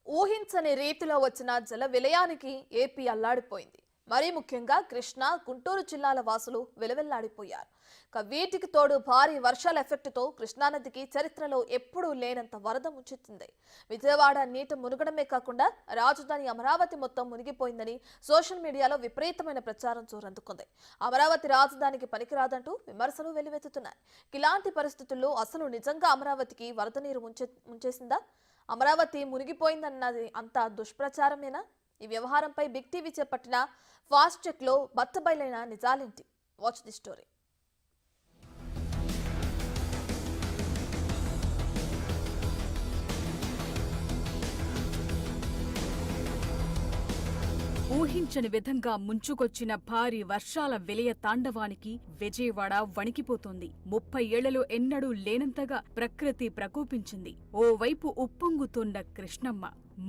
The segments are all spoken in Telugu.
ఊహించని రీతిలో వచ్చిన జల విలయానికి ఏపీ అల్లాడిపోయింది. మరీ ముఖ్యంగా కృష్ణా, గుంటూరు జిల్లాల వాసులు వెలవెల్లాడిపోయారు. వీటికి తోడు భారీ వర్షాల ఎఫెక్టుతో కృష్ణానదికి చరిత్రలో ఎప్పుడూ లేనంత వరద ముంచెత్తింది. విజయవాడ నీట మునగడమే కాకుండా రాజధాని అమరావతి మొత్తం మునిగిపోయిందని సోషల్ మీడియాలో విపరీతమైన ప్రచారం జోరందుకుంది. అమరావతి రాజధానికి పనికిరాదంటూ విమర్శలు వెల్లువెత్తుతున్నాయి. ఇలాంటి పరిస్థితుల్లో అసలు నిజంగా అమరావతికి వరద నీరు ముంచేసిందా? అమరావతి మునిగిపోయిందన్నది అంత దుష్ప్రచారమేనా? ఈ వ్యవహారంపై బిగ్ టీవీ చేపట్టిన ఫాస్ట్ చెక్ లో బట్టబయలైన నిజాలేంటి? Watch the story. ఊహించని విధంగా ముంచుకొచ్చిన భారీ వర్షాల విలయ తాండవానికి విజయవాడ వణికిపోతోంది. 30 ఏళ్లలో ఎన్నడూ లేనంతగా ప్రకృతి ప్రకోపించింది. ఓవైపు ఉప్పొంగుతోన్న కృష్ణమ్మ,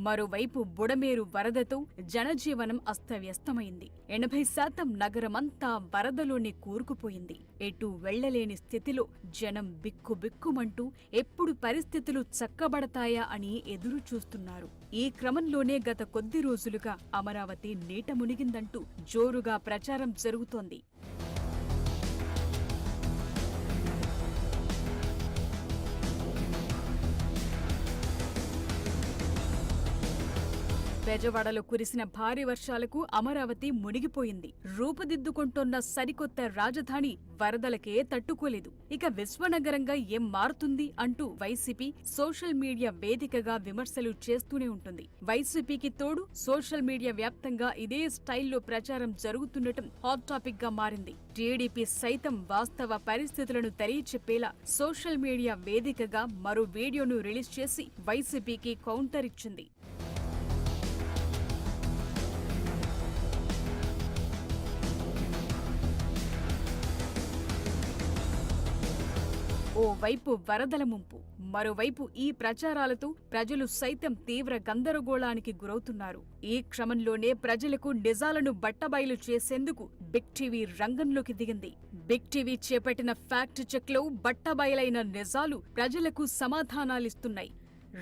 మరోవైపు బుడమేరు వరదతో జనజీవనం అస్తవ్యస్తమైంది. 80% నగరమంతా వరదలోనే కూరుకుపోయింది. ఎటూ వెళ్లలేని స్థితిలో జనం బిక్కుబిక్కుమంటూ ఎప్పుడు పరిస్థితులు చక్కబడతాయా అని ఎదురు చూస్తున్నారు. ఈ క్రమంలోనే గత కొద్ది రోజులుగా అమరావతి నీట మునిగిందంటూ జోరుగా ప్రచారం జరుగుతోంది. బెజవాడలో కురిసిన భారీ వర్షాలకు అమరావతి మునిగిపోయింది. రూపుదిద్దుకుంటోన్న సరికొత్త రాజధాని వరదలకే తట్టుకోలేదు. ఇక విశ్వనగరంగా ఏం మారుతుంది అంటూ వైసీపీ సోషల్ మీడియా వేదికగా విమర్శలు చేస్తూనే ఉంటుంది. వైసీపీకి తోడు సోషల్ మీడియా వ్యాప్తంగా ఇదే స్టైల్లో ప్రచారం జరుగుతుండటం హాట్ టాపిక్ గా మారింది. టీడీపీ సైతం వాస్తవ పరిస్థితులను తెలియచెప్పేలా సోషల్ మీడియా వేదికగా మరో వీడియోను రిలీజ్ చేసి వైసీపీకి కౌంటర్ ఇచ్చింది. ఓవైపు వరదల ముంపు, మరోవైపు ఈ ప్రచారాలతో ప్రజలు సైతం తీవ్ర గందరగోళానికి గురవుతున్నారు. ఈ క్రమంలోనే ప్రజలకు నిజాలను బట్టబయలు చేసేందుకు బిగ్ టీవీ రంగంలోకి దిగింది. బిగ్ టీవీ చేపట్టిన ఫ్యాక్ట్ చెక్ లో బట్టబయలైన నిజాలు ప్రజలకు సమాధానాలిస్తున్నాయి.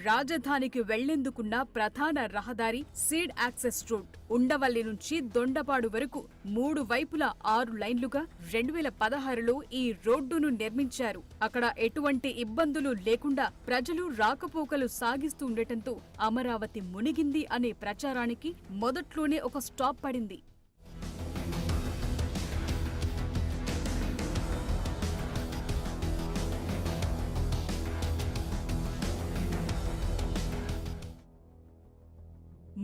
రాజధానికి వెళ్లేందుకున్న ప్రధాన రహదారి సీడ్ యాక్సెస్ రోడ్ ఉండవల్లి నుంచి దొండపాడు వరకు 3 వైపులా 6 లైన్లుగా 2016లో ఈ రోడ్డును నిర్మించారు. అక్కడ ఎటువంటి ఇబ్బందులు లేకుండా ప్రజలు రాకపోకలు సాగిస్తూ ఉండటంతో అమరావతి మునిగింది అనే ప్రచారానికి మొదట్లోనే ఒక స్టాప్ పడింది.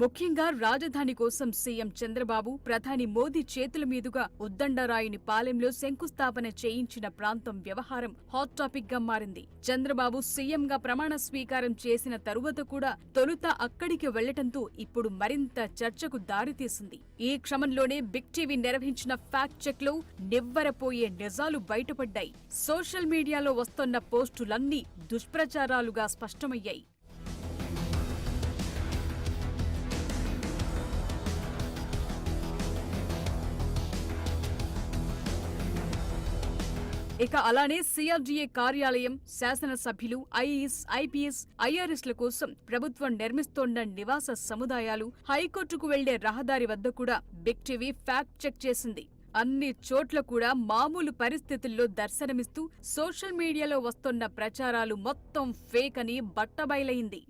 ముఖ్యంగా రాజధాని కోసం సీఎం చంద్రబాబు, ప్రధాని మోదీ చేతుల మీదుగా ఉద్దండరాయుని పాలెంలో శంకుస్థాపన చేయించిన ప్రాంతం వ్యవహారం హాట్ టాపిక్ గా మారింది. చంద్రబాబు సీఎంగా ప్రమాణ స్వీకారం చేసిన తరువాత కూడా తొలుత అక్కడికి వెళ్లటంతో ఇప్పుడు మరింత చర్చకు దారితీసింది. ఈ క్రమంలోనే బిగ్ టీవీ నిర్వహించిన ఫ్యాక్ట్ చెక్ లో నివ్వెరపోయే నిజాలు బయటపడ్డాయి. సోషల్ మీడియాలో వస్తున్న పోస్టులన్నీ దుష్ప్రచారాలుగా స్పష్టమయ్యాయి. ఇక అలానే సిఆర్డీఏ కార్యాలయం, శాసనసభ్యులు, ఐఏఎస్, ఐపీఎస్, ఐఆర్ఎస్ల కోసం ప్రభుత్వం నిర్మిస్తోన్న నివాస సముదాయాలు, హైకోర్టుకు వెళ్లే రహదారి వద్ద కూడా బిగ్ టీవీ ఫ్యాక్ట్ చెక్ చేసింది. అన్ని చోట్ల కూడా మామూలు పరిస్థితుల్లో దర్శనమిస్తూ సోషల్ మీడియాలో వస్తున్న ప్రచారాలు మొత్తం ఫేక్ అని బట్టబయలైంది.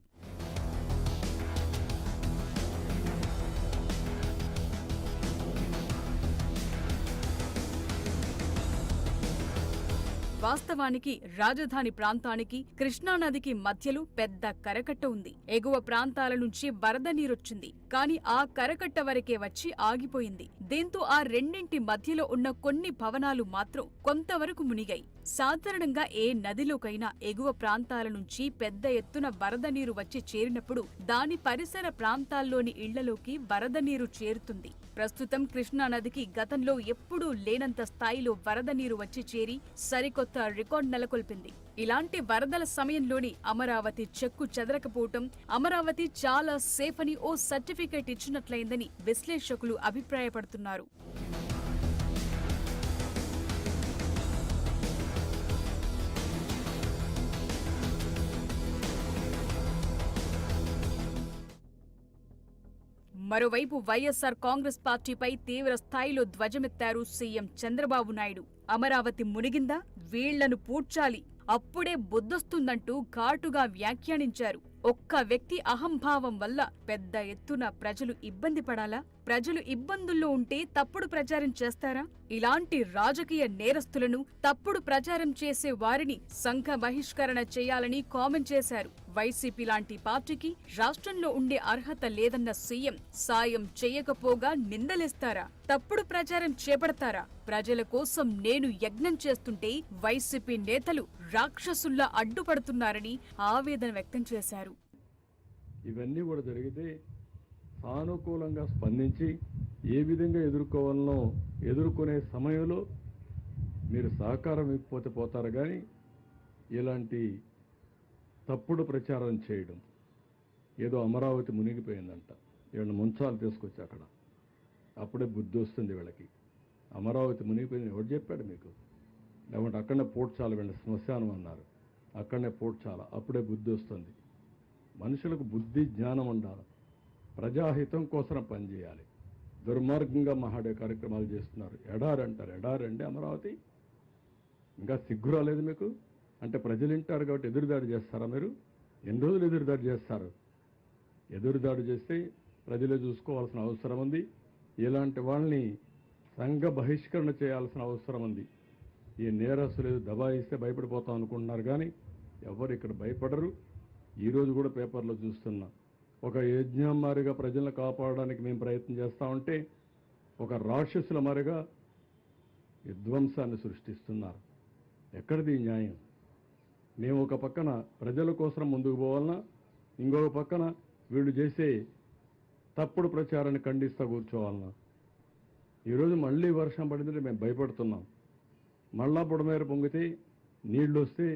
వాస్తవానికి రాజధాని ప్రాంతానికి కృష్ణానదికి మధ్యలో పెద్ద కరకట్ట ఉంది. ఎగువ ప్రాంతాల నుంచి వరద నీరొచ్చింది. కానీ ఆ కరకట్ట వరకే వచ్చి ఆగిపోయింది. దీంతో ఆ రెండింటి మధ్యలో ఉన్న కొన్ని భవనాలు మాత్రం కొంతవరకు మునిగాయి. సాధారణంగా ఏ నదిలోకైనా ఎగువ ప్రాంతాల నుంచి పెద్ద ఎత్తున వరద నీరు వచ్చి చేరినప్పుడు దాని పరిసర ప్రాంతాల్లోని ఇళ్లలోకి వరద నీరు చేరుతుంది. ప్రస్తుతం కృష్ణానదికి గతంలో ఎప్పుడూ లేనంత స్థాయిలో వరద నీరు వచ్చి చేరి సరికొత్త రికార్డ్ నెలకొల్పింది. ఇలాంటి వరదల సమయంలోని అమరావతి చెక్కు చెదరకపోవటం అమరావతి చాలా సేఫ్ అని ఓ సర్టిఫికేట్ ఇచ్చినట్లయిందని విశ్లేషకులు అభిప్రాయపడుతున్నారు. మరోవైపు వైఎస్ఆర్ కాంగ్రెస్ పార్టీపై తీవ్ర స్థాయిలో ధ్వజమెత్తారు సీఎం చంద్రబాబు నాయుడు. అమరావతి మునిగిందా, వీళ్లను పూడ్చాలి, అప్పుడే బుద్ధొస్తుందంటూ ఘాటుగా వ్యాఖ్యానించారు. ఒక్క వ్యక్తి అహంభావం వల్ల పెద్ద ఎత్తున ప్రజలు ఇబ్బంది పడాలా? ప్రజలు ఇబ్బందుల్లో ఉంటే తప్పుడు ప్రచారం చేస్తారా? ఇలాంటి రాజకీయ నేరస్తులను, తప్పుడు ప్రచారం చేసే వారిని సంఘ బహిష్కరణ చేయాలని కామెంట్ చేశారు. వైసీపీ లాంటి పార్టీకి రాష్ట్రంలో ఉండే అర్హత లేదన్న సీఎం సాయం చేయకపోగా నిందలేస్తారా? తప్పుడు ప్రచారం చేపడతారా? ప్రజల కోసం నేను యజ్ఞం చేస్తుంటే వైసీపీ నేతలు రాక్షసుల్లా అడ్డుపడుతున్నారని ఆవేదన వ్యక్తం చేశారు. ఇవన్నీ కూడా జరిగితే సానుకూలంగా స్పందించి ఏ విధంగా ఎదుర్కోవాలనో ఎదుర్కొనే సమయంలో మీరు సహకారం ఇవ్వకపోతే పోతారు. కానీ ఇలాంటి తప్పుడు ప్రచారం చేయడం, ఏదో అమరావతి మునిగిపోయిందంట, వీళ్ళని ముంచాలు తీసుకొచ్చి అక్కడ అప్పుడే బుద్ధి వస్తుంది వీళ్ళకి. అమరావతి మునిగిపోయింది ఎవరు చెప్పాడు మీకు? లేకుంటే అక్కడనే పోడ్చాల, వీళ్ళ శ్మశానం అన్నారు, అక్కడనే పోడ్చాల, అప్పుడే బుద్ధి వస్తుంది. మనుషులకు బుద్ధి జ్ఞానం ఉండాలి, ప్రజాహితం కోసం పనిచేయాలి. దుర్మార్గంగా మహాడే కార్యక్రమాలు చేస్తున్నారు. ఎడారంటారు, ఎడారండి అమరావతి? ఇంకా సిగ్గు రాలేదు మీకు? అంటే ప్రజలు వింటారు కాబట్టి ఎదురుదాడి చేస్తారా మీరు? ఎన్ని రోజులు ఎదురుదాడి చేస్తారు? ఎదురుదాడి చేస్తే ప్రజలే చూసుకోవాల్సిన అవసరం ఉంది. ఇలాంటి వాళ్ళని సంఘ బహిష్కరణ చేయాల్సిన అవసరం ఉంది. ఈ నేరస్తులు దబాయిస్తే భయపడిపోతాం అనుకుంటున్నారు, కానీ ఎవరు ఇక్కడ భయపడరు. ఈరోజు కూడా పేపర్లో చూస్తున్నాం, ఒక యజ్ఞం మారిగా ప్రజలను కాపాడడానికి మేము ప్రయత్నం చేస్తూ ఉంటే ఒక రాక్షసుల మారిగా విధ్వంసాన్ని సృష్టిస్తున్నారు. ఎక్కడిది న్యాయం? మేము ఒక పక్కన ప్రజల కోసం ముందుకు పోవాలన్నా, ఇంకొక పక్కన వీళ్ళు చేసే తప్పుడు ప్రచారాన్ని ఖండిస్తూ కూర్చోవాలన్నా? ఈరోజు మళ్ళీ వర్షం పడిందంటే మేము భయపడుతున్నాం. మళ్ళా బుడమేర పొంగితే నీళ్ళు వస్తే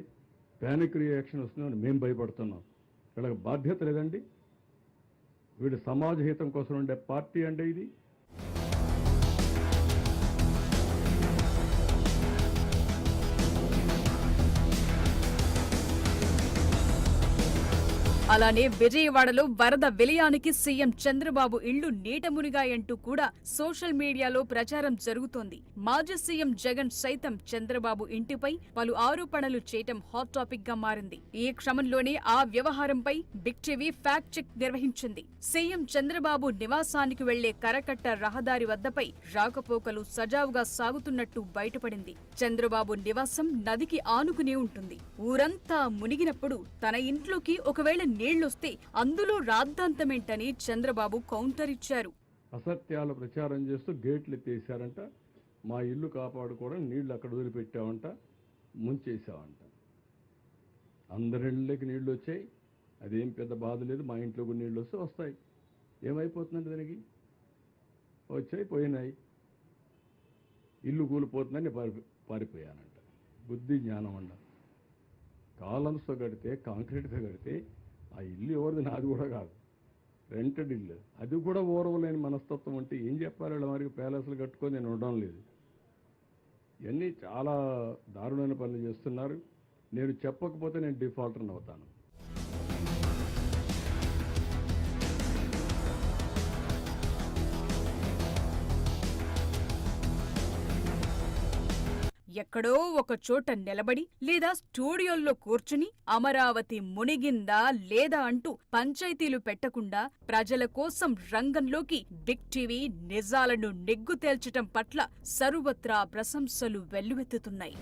ప్యానిక్ రియాక్షన్ వస్తుందని మేము భయపడుతున్నాం. వీళ్ళకి బాధ్యత లేదండి? వీడు సమాజ హితం కోసం ఉండే పార్టీ అంటే ఇది. అలానే విజయవాడలో వరద విలయానికి సీఎం చంద్రబాబు ఇళ్లు నీట మునిగాయంటూ కూడా సోషల్ మీడియాలో ప్రచారం జరుగుతోంది. మాజీ సీఎం జగన్ సైతం చంద్రబాబు ఇంటిపై పలు ఆరోపణలు చేయటం హాట్ టాపిక్ గా మారింది. ఈ క్రమంలోనే ఆ వ్యవహారంపై బిగ్ టీవీ ఫ్యాక్ట్ చెక్ నిర్వహించింది. సీఎం చంద్రబాబు నివాసానికి వెళ్లే కరకట్ట రహదారి వద్దపై రాకపోకలు సజావుగా సాగుతున్నట్టు బయటపడింది. చంద్రబాబు నివాసం నదికి ఆనుకునే ఉంటుంది. ఊరంతా మునిగినప్పుడు తన ఇంట్లోకి ఒకవేళ నీళ్లొస్తే అందులో రాద్ధాంతమేంటని చంద్రబాబు కౌంటర్ ఇచ్చారు. అసత్యాలు ప్రచారం చేస్తూ గేట్లు ఎత్తేసారంట. మా ఇల్లు కాపాడుకోవడం నీళ్లు అక్కడ వదిలిపెట్టామంట, ముంచేసామంట. అందరిళ్ళకి నీళ్లు వచ్చాయి, అదేం పెద్ద బాధ లేదు. మా ఇంట్లో కూడా నీళ్ళు వస్తే వస్తాయి, ఏమైపోతుందంటే దానికి? వచ్చాయి, పోయినాయి. ఇల్లు కూలిపోతుందని పారిపోయానంట. బుద్ధి జ్ఞానం అండ. కాలమ్స్తో కడితే, కాంక్రీట్తో కడితే ఆ ఇల్లు ఎవరిది? నాది కూడా కాదు, రెంటెడ్ ఇల్లు. అది కూడా ఓర్వలేని మనస్తత్వం అంటే ఏం చెప్పాలి? వాళ్ళ మరి ప్యాలెస్లు కట్టుకొని నేను ఉండడం లేదు. ఇవన్నీ చాలా దారుణమైన పనులు చేస్తున్నారు. నేను చెప్పకపోతే నేను డిఫాల్టర్ని అవుతాను. ఎక్కడో ఒక చోట నిలబడి లేదా స్టూడియోల్లో కూర్చుని అమరావతి మునిగిందా లేదా అంటూ పంచాయతీలు పెట్టకుండా ప్రజల కోసం రంగంలోకి బిగ్ టీవీ నిజాలను నిగ్గు తేల్చటం పట్ల సర్వత్రా ప్రశంసలు వెల్లువెత్తుతున్నాయి.